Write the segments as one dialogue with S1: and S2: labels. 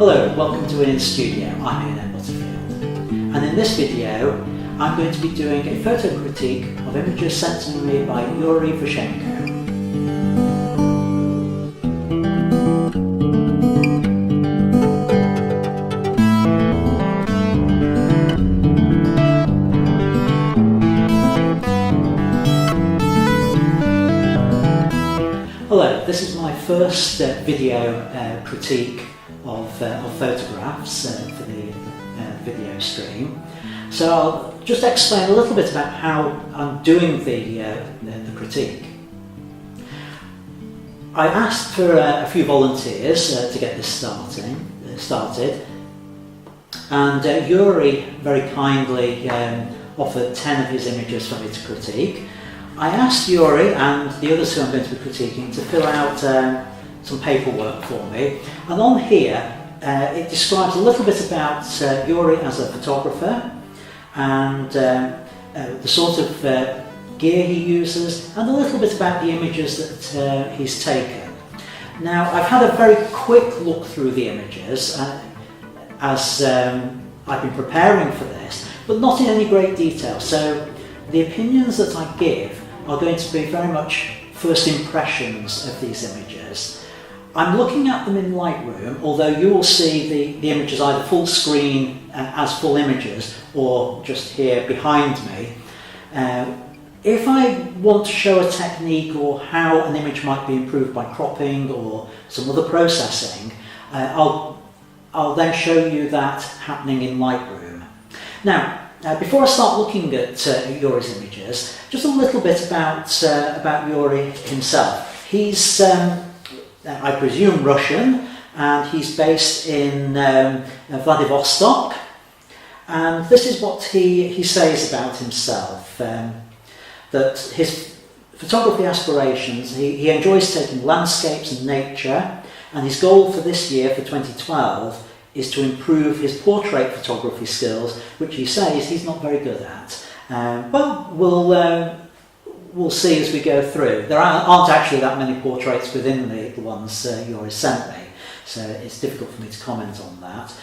S1: Hello and welcome to In Studio. I'm Ian Butterfield, and in this video I'm going to be doing a photo critique of images sent to me by Yuri Vashchenko. Hello, this is my first video critique of photographs for the video stream. So I'll just explain a little bit about how I'm doing the critique. I asked for a few volunteers to get this started, and Yuri very kindly offered 10 of his images for me to critique. I asked Yuri and the others who I'm going to be critiquing to fill out some paperwork for me, and on here it describes a little bit about Yuri as a photographer and the sort of gear he uses, and a little bit about the images that he's taken. Now, I've had a very quick look through the images as I've been preparing for this, but not in any great detail, so the opinions that I give are going to be very much first impressions of these images. I'm looking at them in Lightroom, although you will see the images either full screen as full images or just here behind me. If I want to show a technique or how an image might be improved by cropping or some other processing, I'll then show you that happening in Lightroom. Now, before I start looking at Yuri's images, just a little bit about Yuri himself. He's, I presume, Russian, and he's based in Vladivostok. And this is what he says about himself, that his photography aspirations, he enjoys taking landscapes and nature, and his goal for this year, for 2012, is to improve his portrait photography skills, which he says he's not very good at. But we'll see as we go through. There aren't actually that many portraits within the ones Yuri sent me, so it's difficult for me to comment on that.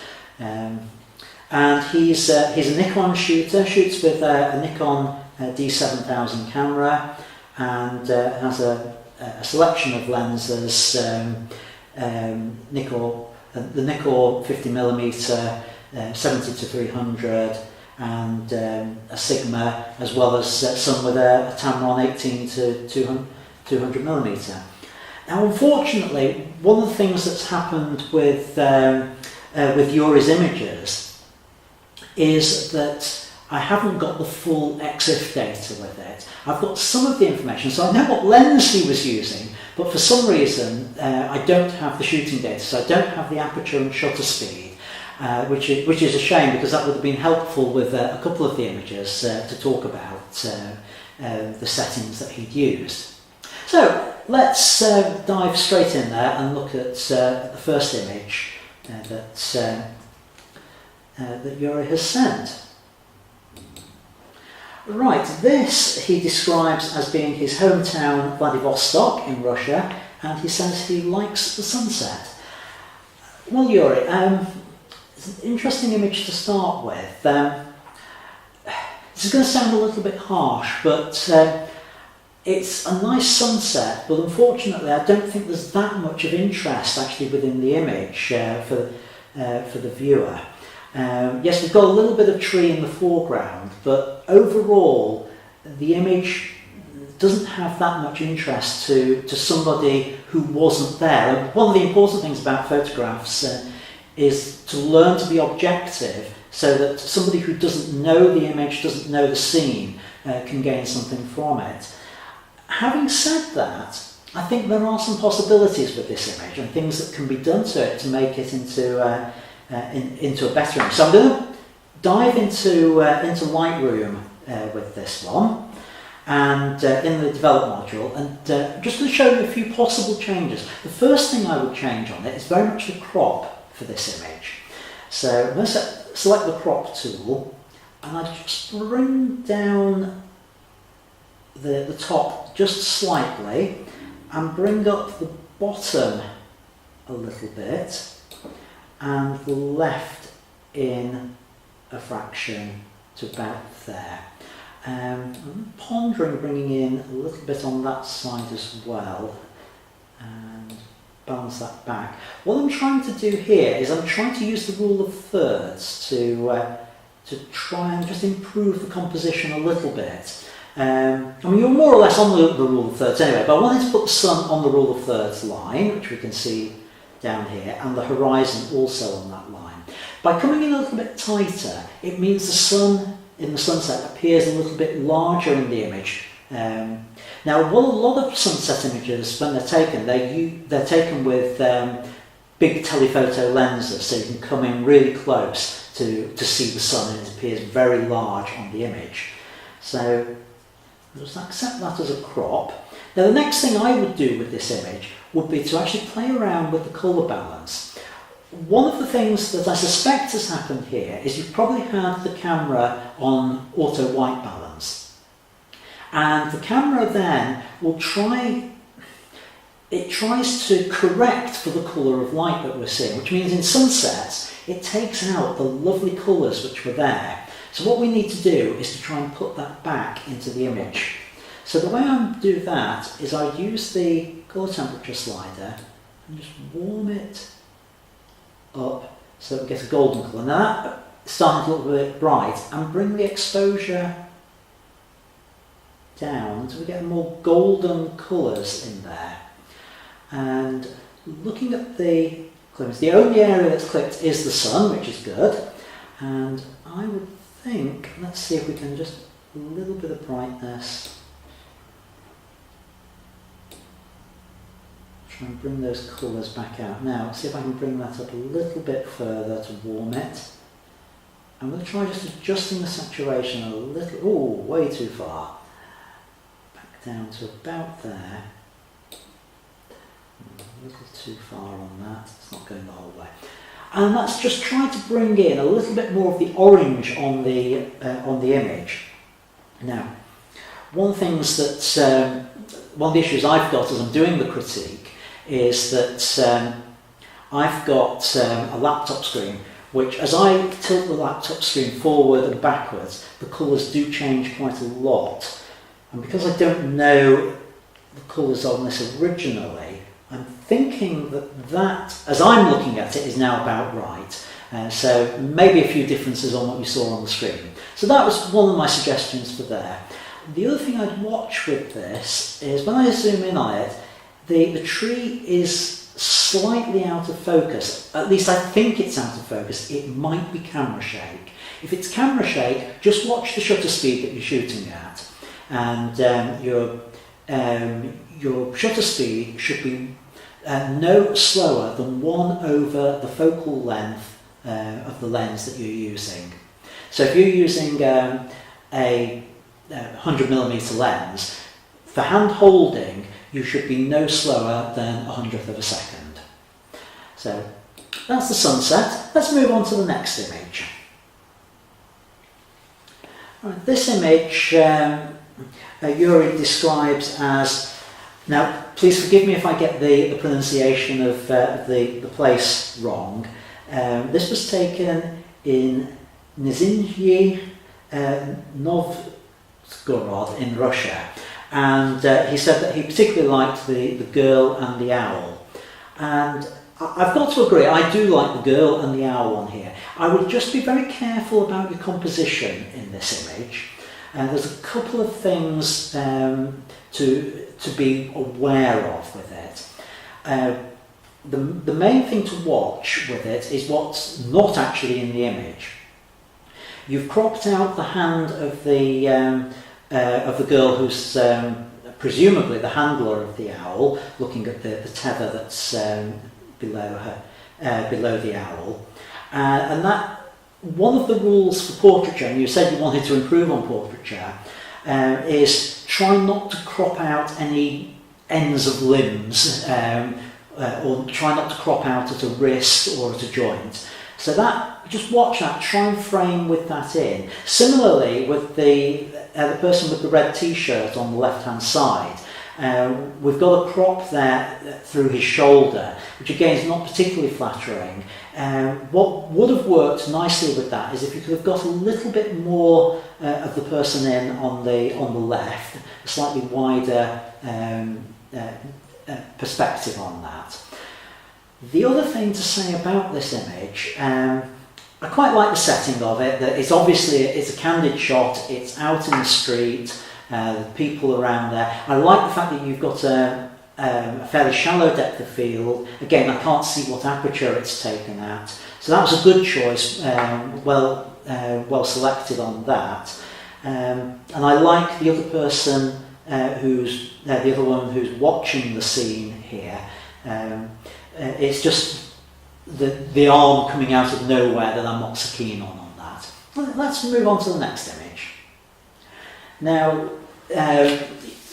S1: And he's a Nikon shooter, shoots with a Nikon D7000 camera, and has a selection of lenses, the Nikon 50mm 70-300 and a Sigma, as well as some with a Tamron 18-200mm. Now, unfortunately, one of the things that's happened with Yuri's images is that I haven't got the full EXIF data with it. I've got some of the information, so I know what lens he was using, but for some reason I don't have the shooting data, so I don't have the aperture and shutter speed, which is a shame, because that would have been helpful with a couple of the images to talk about the settings that he'd used. So let's dive straight in there and look at the first image that Yuri has sent. Right, this he describes as being his hometown Vladivostok in Russia, and he says he likes the sunset. Well, Yuri, it's an interesting image to start with. This is going to sound a little bit harsh, but it's a nice sunset, but unfortunately I don't think there's that much of interest actually within the image for the viewer. Yes, we've got a little bit of tree in the foreground, but overall the image doesn't have that much interest to somebody who wasn't there. And one of the important things about photographs is to learn to be objective, so that somebody who doesn't know the image, doesn't know the scene, can gain something from it. Having said that, I think there are some possibilities with this image and things that can be done to it to make it into a better image. So I'm going to dive into Lightroom with this one, and in the develop module, and just to show you a few possible changes. The first thing I would change on it is very much the crop for this image. So I'm going to select the crop tool, and I just bring down the top just slightly and bring up the bottom a little bit, and left in a fraction to about there. I'm pondering bringing in a little bit on that side as well and balance that back. What I'm trying to do here is I'm trying to use the rule of thirds to try and just improve the composition a little bit. I mean, you're more or less on the rule of thirds anyway, but I wanted to put the sun on the rule of thirds line, which we can see down here, and the horizon also on that line. By coming in a little bit tighter, it means the sun in the sunset appears a little bit larger in the image. Now, what a lot of sunset images, when they're taken, they're taken with big telephoto lenses, so you can come in really close to see the sun, and it appears very large on the image. So just accept that as a crop. Now, the next thing I would do with this image would be to actually play around with the colour balance. One of the things that I suspect has happened here is you've probably had the camera on auto white balance, and the camera then will tries to correct for the colour of light that we're seeing, which means in sunsets it takes out the lovely colours which were there. So what we need to do is to try and put that back into the image. So the way I do that is I use the colour temperature slider and just warm it up so that we get a golden colour. Now that's starting to look a bit bright, and bring the exposure down until we get more golden colours in there. And looking at the clips, the only area that's clipped is the sun, which is good. And I would think, let's see if we can just a little bit of brightness. Try and bring those colours back out. Now, see if I can bring that up a little bit further to warm it. I'm going to try just adjusting the saturation a little, oh, way too far. Back down to about there. A little too far on that, it's not going the whole way. And that's just trying to bring in a little bit more of the orange on the image. Now, one of the things that, one of the issues I've got as I'm doing the critique is that I've got a laptop screen, which as I tilt the laptop screen forward and backwards, the colours do change quite a lot. And because I don't know the colours on this originally, I'm thinking that, as I'm looking at it, is now about right. So maybe a few differences on what you saw on the screen. So that was one of my suggestions for there. The other thing I'd watch with this is when I zoom in on it, the tree is slightly out of focus. At least I think it's out of focus. It might be camera shake. If it's camera shake, just watch the shutter speed that you're shooting at. And your shutter speed should be no slower than 1 over the focal length of the lens that you're using. So if you're using a 100mm lens, for hand holding you should be no slower than 1/100th of a second. So that's the sunset. Let's move on to the next image. Right, this image Yuri describes as, now please forgive me if I get the pronunciation of the place wrong. This was taken in Nizhny Novgorod in Russia, and he said that he particularly liked the girl and the owl. And I've got to agree, I do like the girl and the owl on here. I would just be very careful about your composition in this image. There's a couple of things to be aware of with it. The main thing to watch with it is what's not actually in the image. You've cropped out the hand of the girl who's presumably the handler of the owl, looking at the tether that's below her, below the owl, and that. One of the rules for portraiture, and you said you wanted to improve on portraiture, is try not to crop out any ends of limbs, or try not to crop out at a wrist or at a joint. So that, just watch that, try and frame with that in. Similarly with the person with the red t-shirt on the left hand side, We've got a crop there through his shoulder, which again is not particularly flattering. What would have worked nicely with that is if you could have got a little bit more of the person in on the left, a slightly wider perspective on that. The other thing to say about this image, I quite like the setting of it. That it's obviously it's a candid shot. It's out in the street, people around there. I like the fact that you've got a fairly shallow depth of field. Again, I can't see what aperture it's taken at, so that was a good choice. Well selected on that. And I like the other person who's the other one who's watching the scene here. It's just the arm coming out of nowhere that I'm not so keen on that. Let's move on to the next image. Now,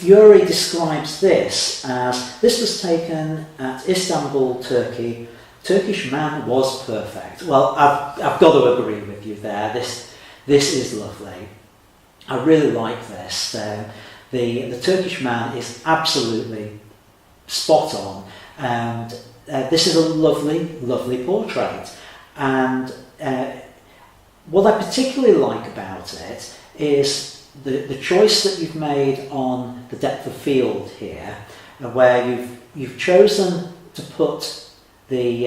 S1: Yuri describes this as, this was taken at Istanbul, Turkey. Turkish man was perfect. Well, I've got to agree with you there. This is lovely. I really like this. The Turkish man is absolutely spot on, and this is a lovely, lovely portrait. And what I particularly like about it is the choice that you've made on the depth of field here, where you've chosen to put the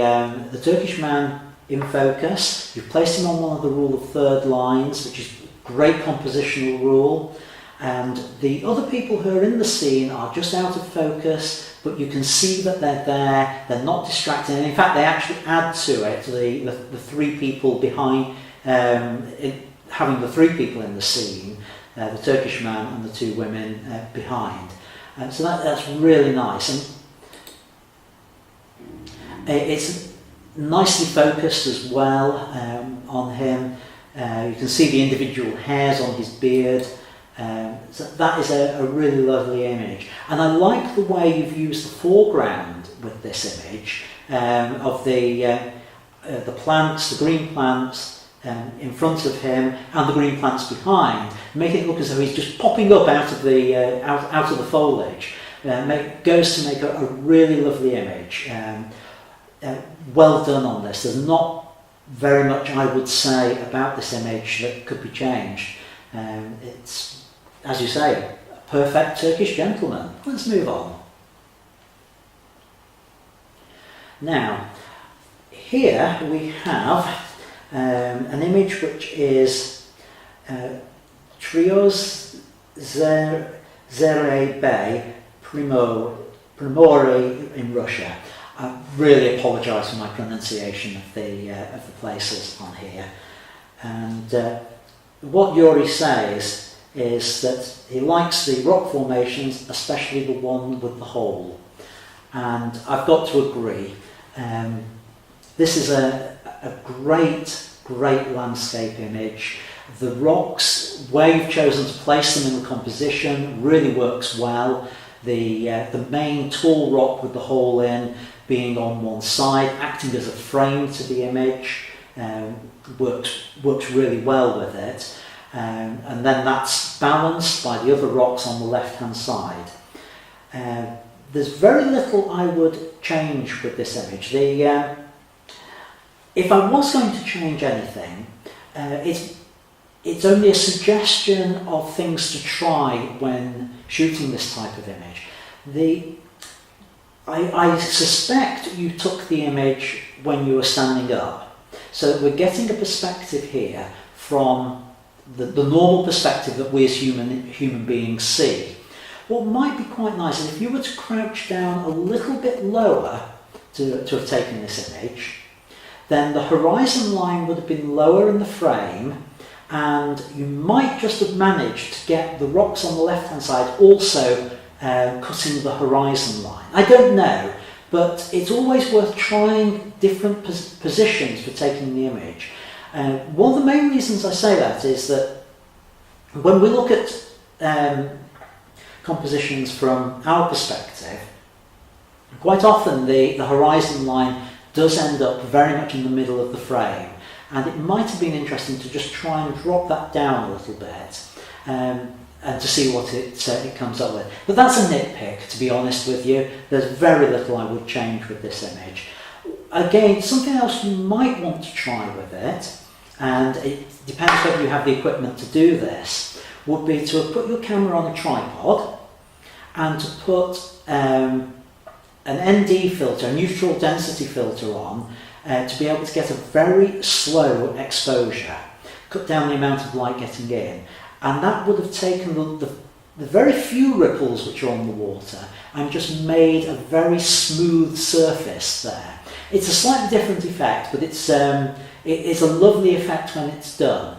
S1: Turkish man in focus. You've placed him on one of the rule of third lines, which is a great compositional rule. And the other people who are in the scene are just out of focus, but you can see that they're there, they're not distracted, and in fact they actually add to it, the three people behind, having the three people in the scene, the Turkish man and the two women behind. So that's really nice. And it's nicely focused as well on him. You can see the individual hairs on his beard. So that is a really lovely image, and I like the way you've used the foreground with this image of the plants, the green plants in front of him, and the green plants behind, making it look as though he's just popping up out of the foliage. Goes to make a really lovely image. Well done on this. There's not very much I would say about this image that could be changed. It's, as you say, a perfect Turkish gentleman. Let's move on. Now, here we have an image which is Trios Zerebey Primori in Russia. I really apologise for my pronunciation of the places on here. And what Yuri says is that he likes the rock formations, especially the one with the hole. And I've got to agree. This is a great, great landscape image. The rocks, where you've chosen to place them in the composition, really works well. The main tall rock with the hole in being on one side, acting as a frame to the image, works really well with it. And then that's balanced by the other rocks on the left-hand side. There's very little I would change with this image. If I was going to change anything, it's only a suggestion of things to try when shooting this type of image. I suspect you took the image when you were standing up, so we're getting a perspective here from the normal perspective that we as human beings see. What might be quite nice is if you were to crouch down a little bit lower to have taken this image, then the horizon line would have been lower in the frame, and you might just have managed to get the rocks on the left hand side also cutting the horizon line. I don't know, but it's always worth trying different positions for taking the image. One of the main reasons I say that is that when we look at compositions from our perspective, quite often the horizon line does end up very much in the middle of the frame, and it might have been interesting to just try and drop that down a little bit. and to see what it comes up with. But that's a nitpick, to be honest with you. There's very little I would change with this image. Again, something else you might want to try with it, and it depends whether you have the equipment to do this, would be to put your camera on a tripod and to put an ND filter, a neutral density filter on, to be able to get a very slow exposure, cut down the amount of light getting in. And that would have taken the very few ripples which are on the water and just made a very smooth surface there. It's a slightly different effect, but it's a lovely effect when it's done.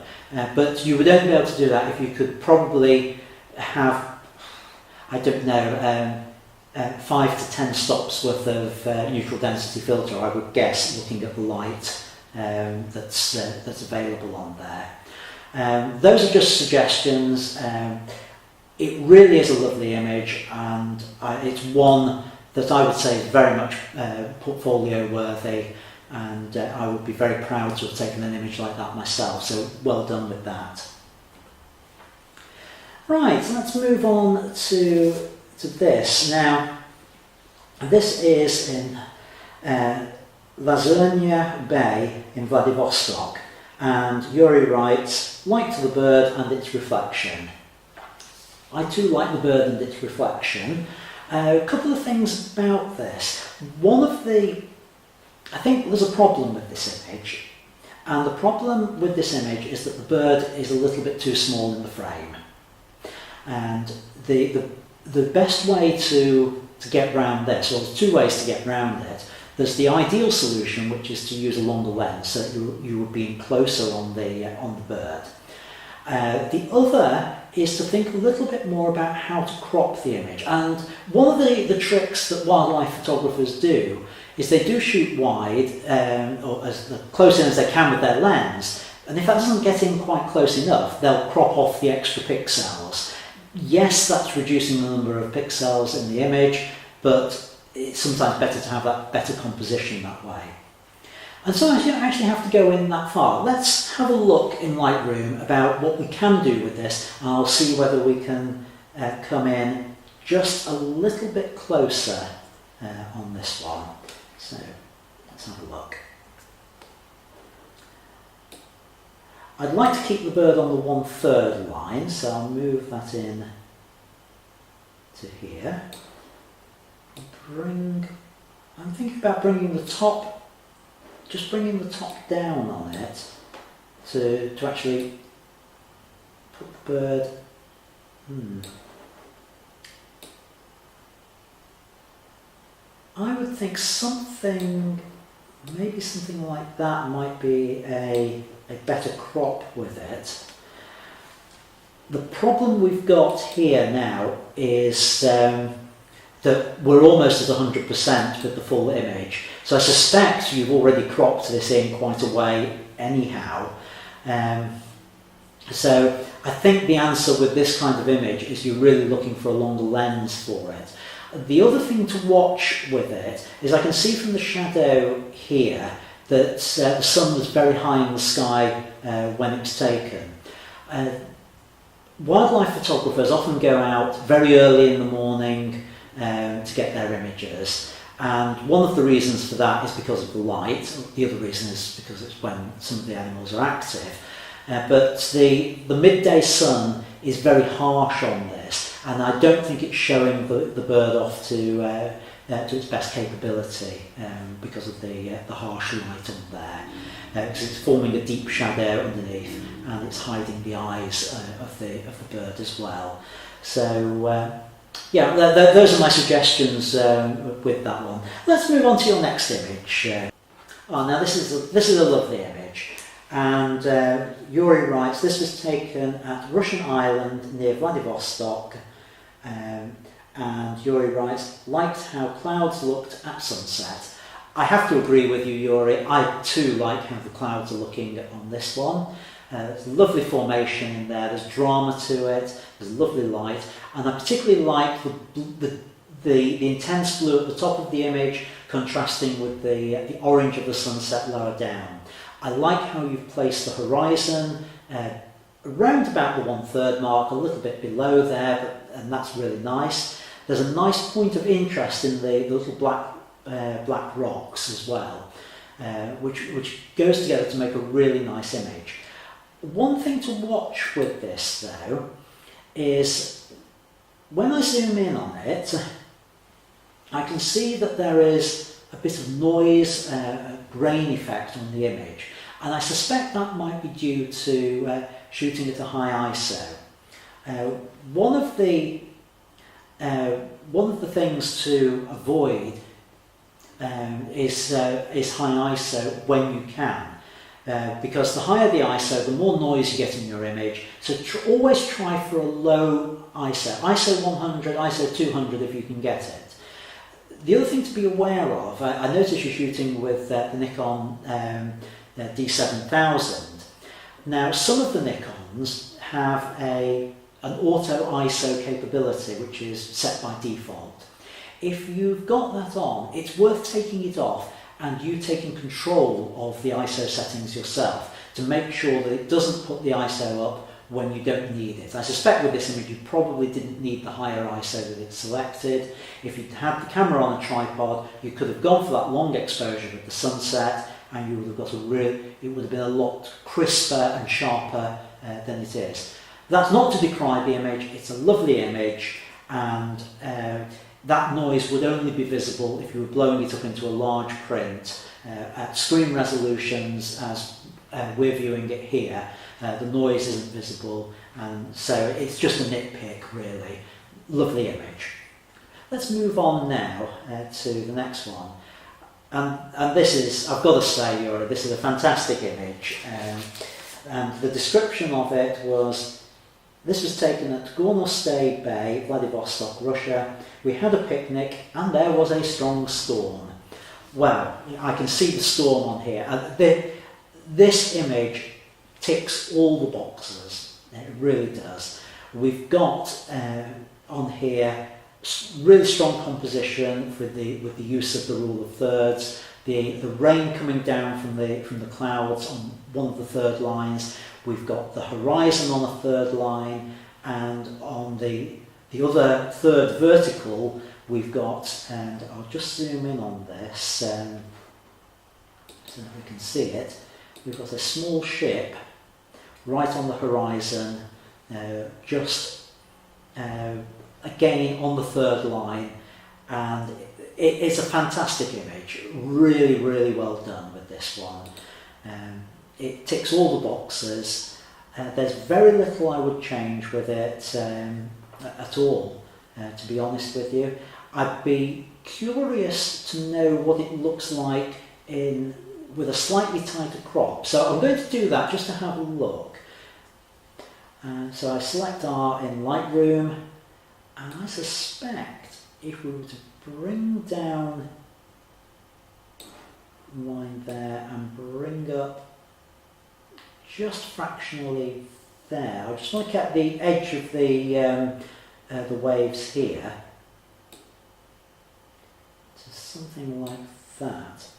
S1: But you would only be able to do that if you could probably have, I don't know, 5 to 10 stops worth of neutral density filter, I would guess, looking at the light that's available on there. Those are just suggestions. It really is a lovely image, and it's one that I would say is very much portfolio worthy, and I would be very proud to have taken an image like that myself, so well done with that. Right, let's move on to this. Now, this is in Lazurnia Bay in Vladivostok, and Yuri writes, "Like the bird and its reflection." I too like the bird and its reflection. A couple of things about this. I think there's a problem with this image, and the problem with this image is that the bird is a little bit too small in the frame. And the best way to get round this, well, there's two ways to get round it. There's the ideal solution, which is to use a longer lens, so that you would be closer on the bird. The other is to think a little bit more about how to crop the image. And one of the tricks that wildlife photographers do is they do shoot wide, or as close in as they can with their lens, and if that doesn't get in quite close enough, they'll crop off the extra pixels. Yes, that's reducing the number of pixels in the image, but it's sometimes better to have that better composition that way. And so I don't actually have to go in that far. Let's have a look in Lightroom about what we can do with this, and I'll see whether we can come in just a little bit closer on this one. So let's have a look. I'd like to keep the bird on the 1/3 line, so I'll move that in to here. I'm thinking about bringing the top down on it to actually put the bird. I would think maybe something like that might be a better crop with it. The problem we've got here now is that we're almost at 100% with the full image. So I suspect you've already cropped this in quite a way anyhow. So I think the answer with this kind of image is you're really looking for a longer lens for it. The other thing to watch with it is I can see from the shadow here that the sun was very high in the sky when it was taken. Wildlife photographers often go out very early in the morning to get their images, and one of the reasons for that is because of the light. The other reason is because it's when some of the animals are active. But the midday sun is very harsh on this, and I don't think it's showing the bird off to its best capability because of the harsh light on there. Because it's forming a deep shadow underneath, and it's hiding the eyes of the bird as well. So yeah, those are my suggestions with that one. Let's move on to your next image. Now this is a lovely image, and Yuri writes, "This was taken at Russian Island near Vladivostok," and Yuri writes, "Liked how clouds looked at sunset." I have to agree with you, Yuri. I too like how the clouds are looking on this one. There's a lovely formation in there, there's drama to it, there's lovely light, and I particularly like the intense blue at the top of the image contrasting with the orange of the sunset lower down. I like how you've placed the horizon around about the 1/3 mark, a little bit below there, and that's really nice. There's a nice point of interest in the little black rocks as well, which goes together to make a really nice image. One thing to watch with this though is when I zoom in on it, I can see that there is a bit of noise, grain effect on the image, and I suspect that might be due to shooting at a high ISO. One of the things to avoid is high ISO when you can, because the higher the ISO, the more noise you get in your image. So always try for a low ISO, ISO 100, ISO 200 if you can get it. The other thing to be aware of, I noticed you're shooting with the Nikon D7000. Now, some of the Nikons have an auto ISO capability, which is set by default. If you've got that on, it's worth taking it off and you taking control of the ISO settings yourself to make sure that it doesn't put the ISO up when you don't need it. I suspect with this image you probably didn't need the higher ISO that it's selected. If you'd had the camera on a tripod, you could have gone for that long exposure with the sunset, and you would have got it would have been a lot crisper and sharper than it is. That's not to decry the image, it's a lovely image, and that noise would only be visible if you were blowing it up into a large print at screen resolutions as we're viewing it here. The noise isn't visible, and so it's just a nitpick really. Lovely image. Let's move on now to the next one. And this is, I've got to say, Yuri, this is a fantastic image. And the description of it was, this was taken at Gornostai Bay, Vladivostok, Russia. We had a picnic and there was a strong storm. Well, I can see the storm on here. This image ticks all the boxes, it really does. We've got on here really strong composition with the use of the rule of thirds, the rain coming down from the clouds on one of the third lines. We've got the horizon on a third line, and on the other third vertical we've got, and I'll just zoom in on this so that we can see it. We've got a small ship right on the horizon, just again on the third line, and it's a fantastic image. Really, really well done with this one. It ticks all the boxes. There's very little I would change with it at all, to be honest with you. I'd be curious to know what it looks like with a slightly tighter crop. So I'm going to do that just to have a look. So I select R in Lightroom, and I suspect if we were to bring down line there and bring up just fractionally there, I just want to get the edge of the waves here to something like that.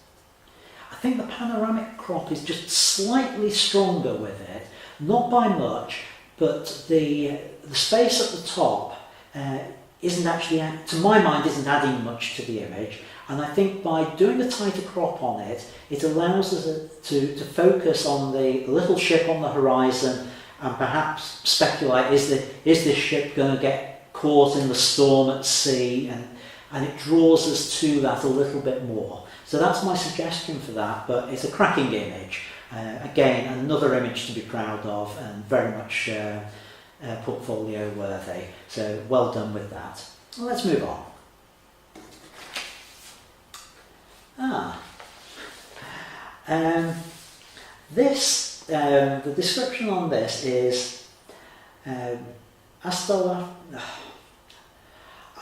S1: I think the panoramic crop is just slightly stronger with it, not by much, but the space at the top isn't actually, to my mind, isn't adding much to the image. And I think by doing a tighter crop on it, it allows us to focus on the little ship on the horizon and perhaps speculate, is this ship going to get caught in the storm at sea? And it draws us to that a little bit more. So that's my suggestion for that, but it's a cracking image. Again, another image to be proud of and very much portfolio worthy. So well done with that. Well, let's move on. The description on this is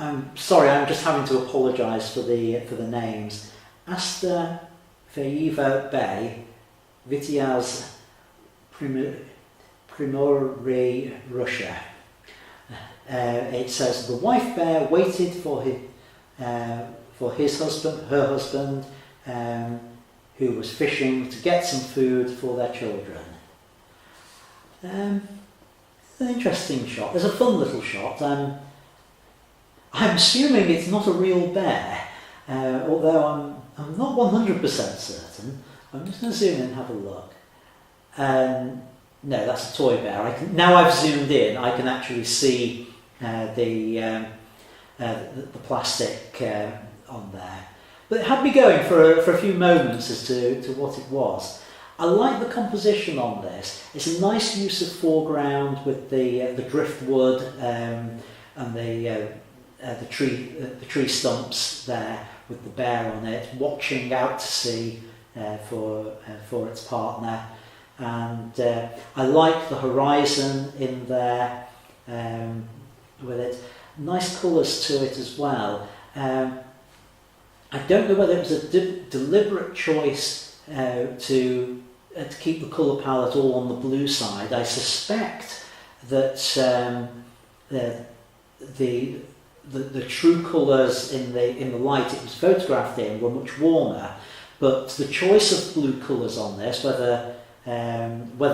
S1: I'm sorry, I'm just having to apologise for the names. Asta Feiva Bay, Vitiaz Primorye, Russia. It says the wife bear waited for her husband, who was fishing to get some food for their children. an interesting shot. There's a fun little shot. I'm assuming it's not a real bear, although I'm not 100% certain. I'm just going to zoom in and have a look. No, that's a toy bear. Now I've zoomed in, I can actually see the plastic on there. But it had me going for a few moments as to what it was. I like the composition on this. It's a nice use of foreground with the driftwood and the tree stumps there with the bear on it, watching out to sea for its partner. And I like the horizon in there with it. Nice colours to it as well. I don't know whether it was a deliberate choice to keep the colour palette all on the blue side. I suspect that the true colours in the light it was photographed in were much warmer, but the choice of blue colours on this, whether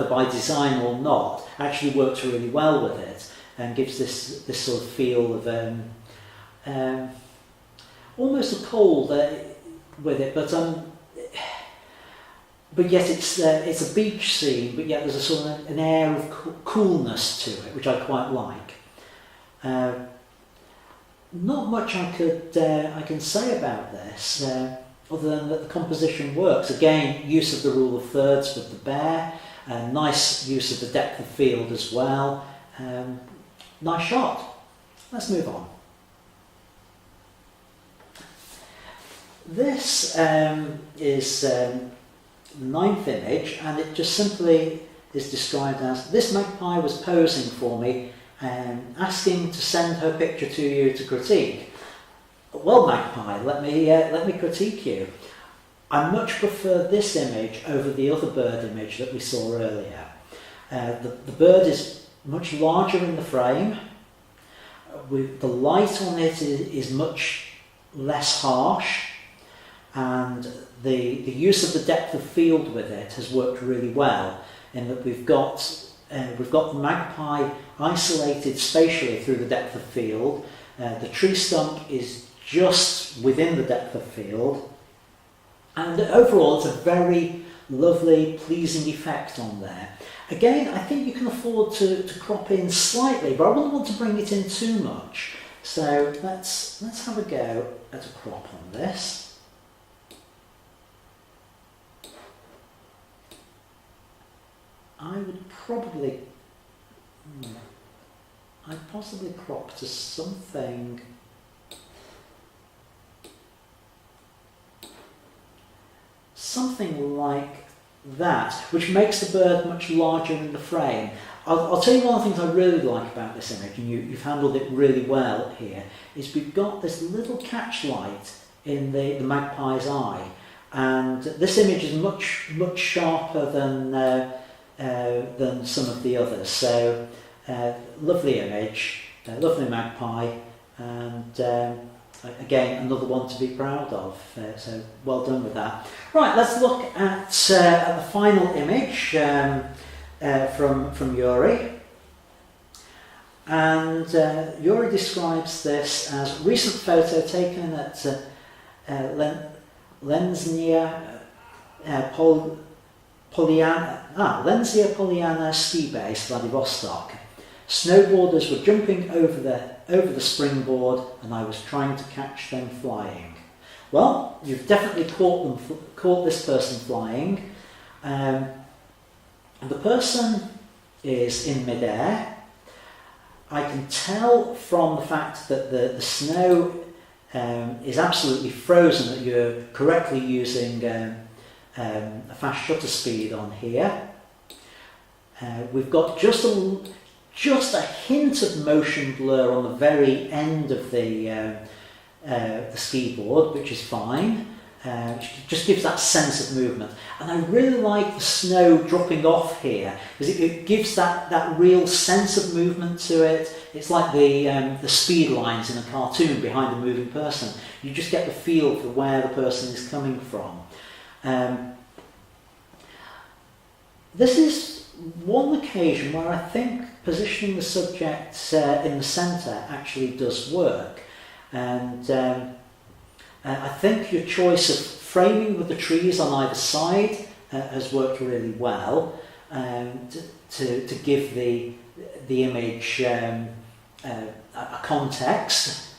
S1: by design or not, actually works really well with it and gives this sort of feel of almost a cold with it, but yet it's a beach scene, but yet there's a sort of an air of coolness to it, which I quite like. Not much I can say about this, other than that the composition works. Again, use of the rule of thirds with the bear, nice use of the depth of field as well. Nice shot. Let's move on. This is the 9th image, and it just simply is described as, "This magpie was posing for me and asking to send her picture to you to critique." Well, magpie, let me critique you. I much prefer this image over the other bird image that we saw earlier. The bird is much larger in the frame. The light on it is much less harsh, and the use of the depth of field with it has worked really well, in that we've got the magpie isolated spatially through the depth of field. The tree stump is just within the depth of field, and overall it's a very lovely, pleasing effect on there. Again, I think you can afford to crop in slightly, but I wouldn't want to bring it in too much. So let's have a go at a crop on this. I would probably, I'd possibly crop to something like that, which makes the bird much larger in the frame. I'll tell you one of the things I really like about this image, and you've handled it really well here, is we've got this little catchlight in the magpie's eye, and this image is much sharper than some of the others. So lovely image, lovely magpie, and again another one to be proud of. So well done with that. Right, let's look at the final image from Yuri. And Yuri describes this as recent photo taken at Lenznia Polyana ski base, Vladivostok. Snowboarders were jumping over the springboard, and I was trying to catch them flying. Well, you've definitely caught this person flying. And the person is in midair. I can tell from the fact that the snow is absolutely frozen that you're correctly using a fast shutter speed on here. We've got just a hint of motion blur on the very end of the ski board, which is fine. Which just gives that sense of movement. And I really like the snow dropping off here, because it gives that real sense of movement to it. It's like the speed lines in a cartoon behind a moving person. You just get the feel for where the person is coming from. This is one occasion where I think positioning the subject in the centre actually does work. And I think your choice of framing with the trees on either side has worked really well to give the image a context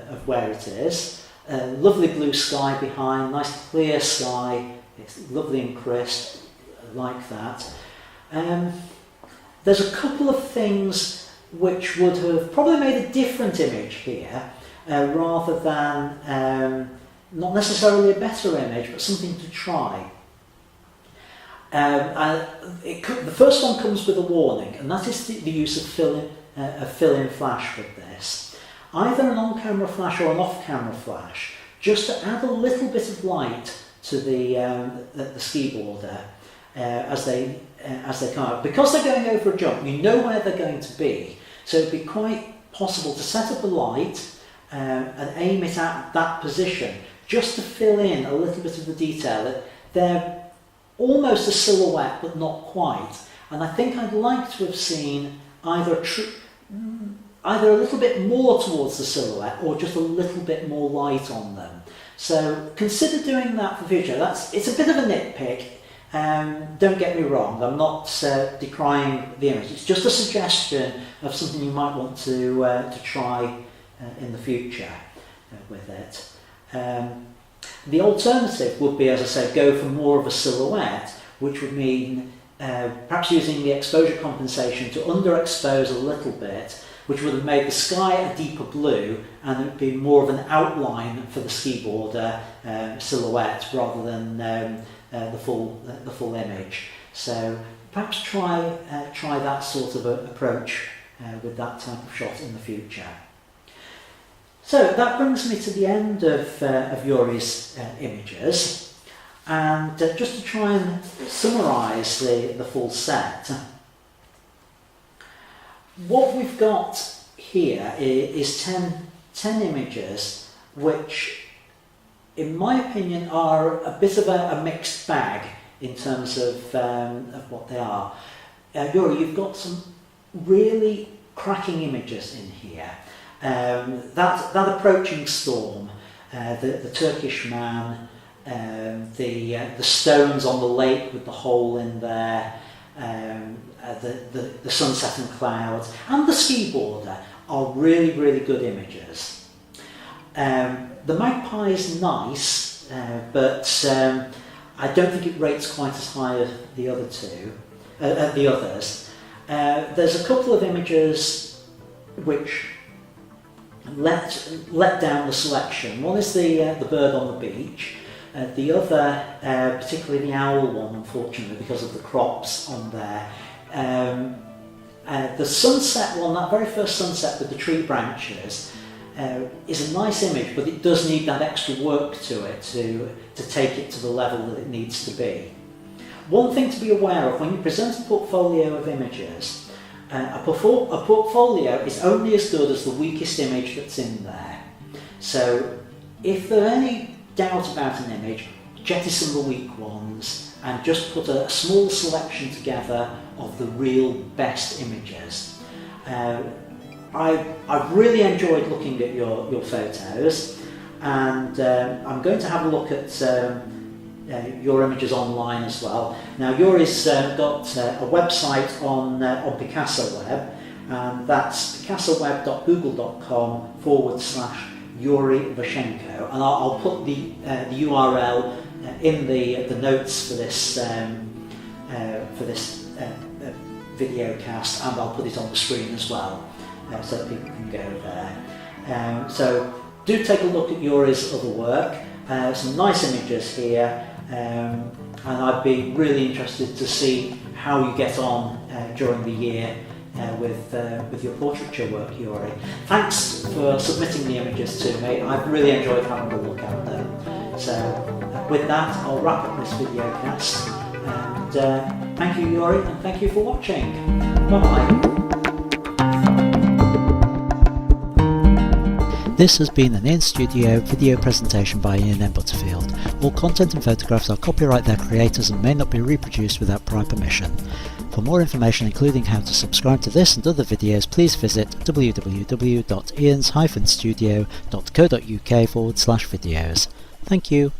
S1: of where it is. Lovely blue sky behind, nice clear sky, it's lovely and crisp, like that. There's a couple of things which would have probably made a different image here, rather than not necessarily a better image, but something to try. The first one comes with a warning, and that is the use of fill-in flash with this. Either an on-camera flash or an off-camera flash, just to add a little bit of light to the ski border as they come out. Because they're going over a jump, you know where they're going to be, so it'd be quite possible to set up a light and aim it at that position, just to fill in a little bit of the detail. That they're almost a silhouette, but not quite. And I think I'd like to have seen either a little bit more towards the silhouette or just a little bit more light on them. So consider doing that for future. It's a bit of a nitpick. Don't get me wrong, I'm not decrying the image. It's just a suggestion of something you might want to try in the future with it. The alternative would be, as I said, go for more of a silhouette, which would mean perhaps using the exposure compensation to underexpose a little bit, which would have made the sky a deeper blue, and it would be more of an outline for the ski border silhouette rather than the full image. So perhaps try that sort of approach with that type of shot in the future. So that brings me to the end of Yuri's images, and just to try and summarise the full set. What we've got here is 10 images which, in my opinion, are a bit of a mixed bag in terms of what they are. Yuri, you've got some really cracking images in here. That approaching storm, the Turkish man, the stones on the lake with the hole in there, the sunset and clouds, and the ski border are really, really good images. The magpie is nice, but I don't think it rates quite as high as the others. There's a couple of images which let down the selection. One is the bird on the beach. The other, particularly the owl one, unfortunately, because of the crops on there. The sunset one, that very first sunset with the tree branches, is a nice image, but it does need that extra work to it to take it to the level that it needs to be. One thing to be aware of when you present a portfolio of images, a portfolio is only as good as the weakest image that's in there. So if there's any doubt about an image, jettison the weak ones and just put a small selection together of the real best images. I've really enjoyed looking at your photos, and I'm going to have a look at your images online as well. Now, Yuri's got a website on Picasso Web, and that's picassoweb.google.com/Yuri Vashchenko, and I'll put the URL in the notes for this video cast, and I'll put it on the screen as well, so that people can go there. So do take a look at Yuri's other work. Some nice images here, and I'd be really interested to see how you get on during the year with your portraiture work, Yuri. Thanks for submitting the images to me. I've really enjoyed having a look at them. So with that, I'll wrap up this video cast, and thank you, Yuri, and thank you for watching. Bye. This has been an in-studio video presentation by Ian M. Butterfield. All content and photographs are copyright their creators and may not be reproduced without prior permission.
S2: For more information including how to subscribe to this and other videos, please visit www.ians-studio.co.uk/videos. Thank you.